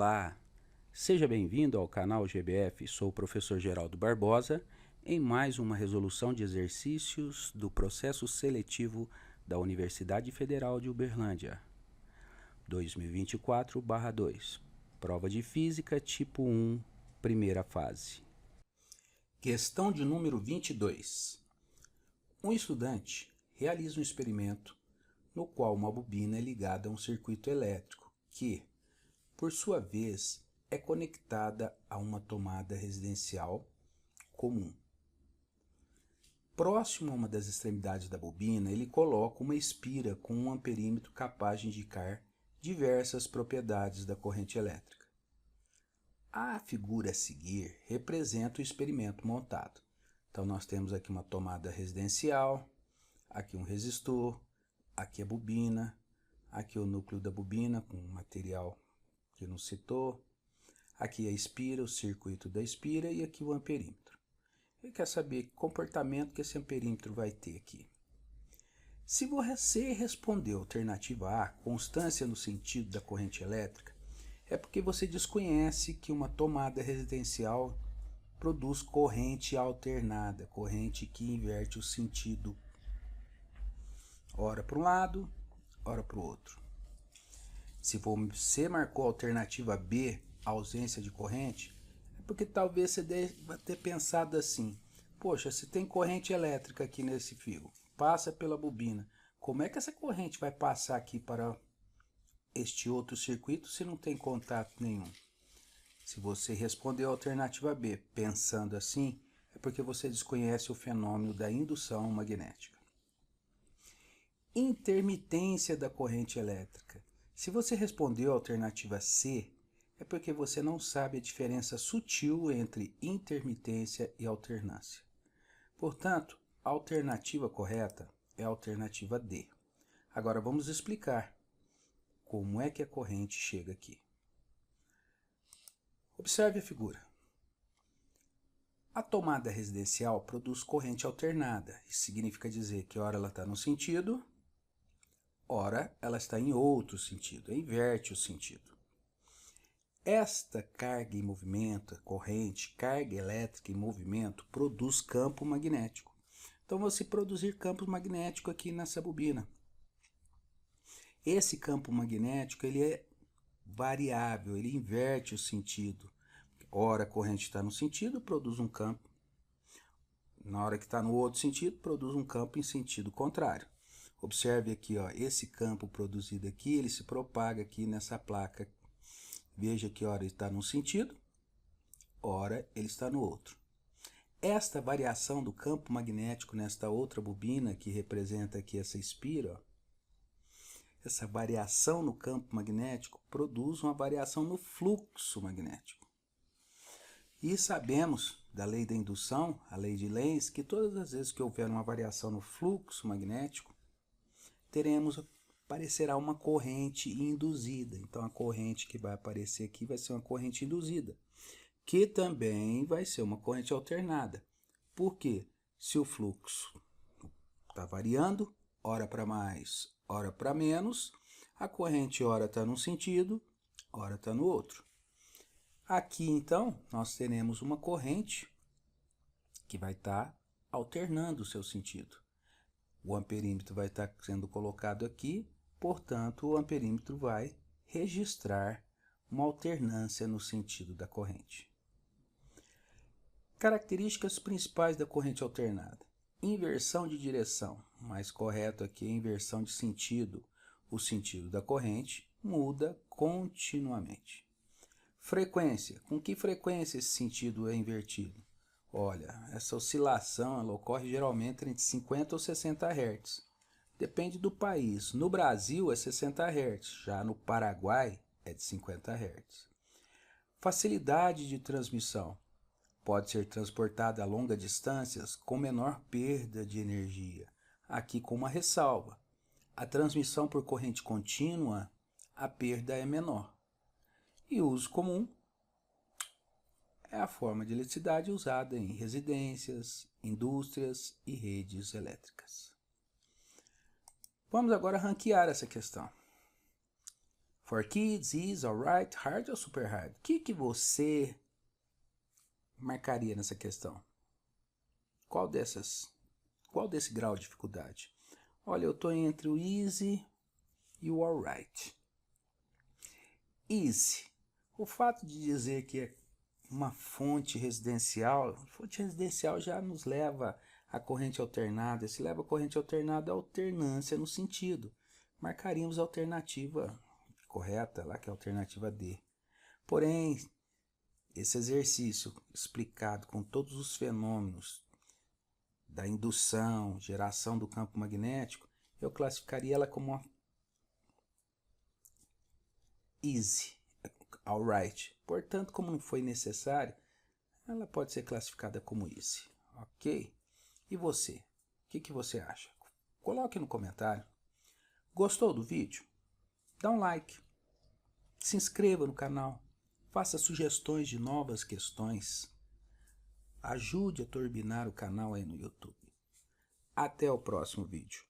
Olá, seja bem-vindo ao canal GBF, sou o professor Geraldo Barbosa, em mais uma resolução de exercícios do processo seletivo da Universidade Federal de Uberlândia, 2024/2, prova de Física tipo 1, primeira fase. Questão de número 22. Um estudante realiza um experimento no qual uma bobina é ligada a um circuito elétrico que, por sua vez, é conectada a uma tomada residencial comum. Próximo a uma das extremidades da bobina, ele coloca uma espira com um amperímetro capaz de indicar diversas propriedades da corrente elétrica. A figura a seguir representa o experimento montado. Então, nós temos aqui uma tomada residencial, aqui um resistor, aqui a bobina, aqui o núcleo da bobina com o material que nos citou, aqui a espira, o circuito da espira e aqui o amperímetro. Ele quer saber que comportamento que esse amperímetro vai ter aqui. Se você respondeu a alternativa A, constância no sentido da corrente elétrica, é porque você desconhece que uma tomada residencial produz corrente alternada, corrente que inverte o sentido, ora para um lado, ora para o outro. Se você marcou a alternativa B, ausência de corrente, é porque talvez você deva ter pensado assim: poxa, se tem corrente elétrica aqui nesse fio, passa pela bobina, como é que essa corrente vai passar aqui para este outro circuito se não tem contato nenhum? Se você respondeu a alternativa B pensando assim, é porque você desconhece o fenômeno da indução magnética. Intermitência da corrente elétrica. Se você respondeu a alternativa C, é porque você não sabe a diferença sutil entre intermitência e alternância. Portanto, a alternativa correta é a alternativa D. Agora vamos explicar como é que a corrente chega aqui. Observe a figura. A tomada residencial produz corrente alternada. Isso significa dizer que ora ela está num sentido, ora ela está em outro sentido, inverte o sentido. Esta carga em movimento, corrente, carga elétrica em movimento, produz campo magnético. Então, você produzir campo magnético aqui nessa bobina. Esse campo magnético ele é variável, ele inverte o sentido. Ora a corrente está no sentido, produz um campo. Na hora que está no outro sentido, produz um campo em sentido contrário. Observe aqui, ó, esse campo produzido aqui, ele se propaga aqui nessa placa. Veja que ora ele está num sentido, ora ele está no outro. Esta variação do campo magnético nesta outra bobina, que representa aqui essa espira, ó, essa variação no campo magnético produz uma variação no fluxo magnético. E sabemos da lei da indução, a lei de Lenz, que todas as vezes que houver uma variação no fluxo magnético, aparecerá uma corrente induzida. Então, a corrente que vai aparecer aqui vai ser uma corrente induzida, que também vai ser uma corrente alternada. Por quê? Se o fluxo está variando, ora para mais, ora para menos, a corrente ora está num sentido, ora está no outro. Aqui, então, nós teremos uma corrente que vai estar alternando o seu sentido. O amperímetro vai estar sendo colocado aqui, portanto, o amperímetro vai registrar uma alternância no sentido da corrente. Características principais da corrente alternada. Inversão de direção. Mais correto aqui é inversão de sentido. O sentido da corrente muda continuamente. Frequência. Com que frequência esse sentido é invertido? Olha, essa oscilação ela ocorre geralmente entre 50 ou 60 Hz. Depende do país. No Brasil é 60 Hz, já no Paraguai é de 50 Hz. Facilidade de transmissão. Pode ser transportada a longas distâncias com menor perda de energia. Aqui com uma ressalva. A transmissão por corrente contínua, a perda é menor. E uso comum é a forma de eletricidade usada em residências, indústrias e redes elétricas. Vamos agora ranquear essa questão. For kids, easy, alright, hard ou super hard? O que você marcaria nessa questão? Qual desse grau de dificuldade? Olha, eu estou entre o easy e o alright. Easy. O fato de dizer que é uma fonte residencial já nos leva à corrente alternada. Se leva a corrente alternada à alternância no sentido. Marcaríamos a alternativa correta, lá que é a alternativa D. Porém, esse exercício explicado com todos os fenômenos da indução, geração do campo magnético, eu classificaria ela como uma easy, alright. Portanto, como não foi necessário, ela pode ser classificada como easy, ok? E você? O que você acha? Coloque no comentário. Gostou do vídeo? Dá um like. Se inscreva no canal. Faça sugestões de novas questões. Ajude a turbinar o canal aí no YouTube. Até o próximo vídeo.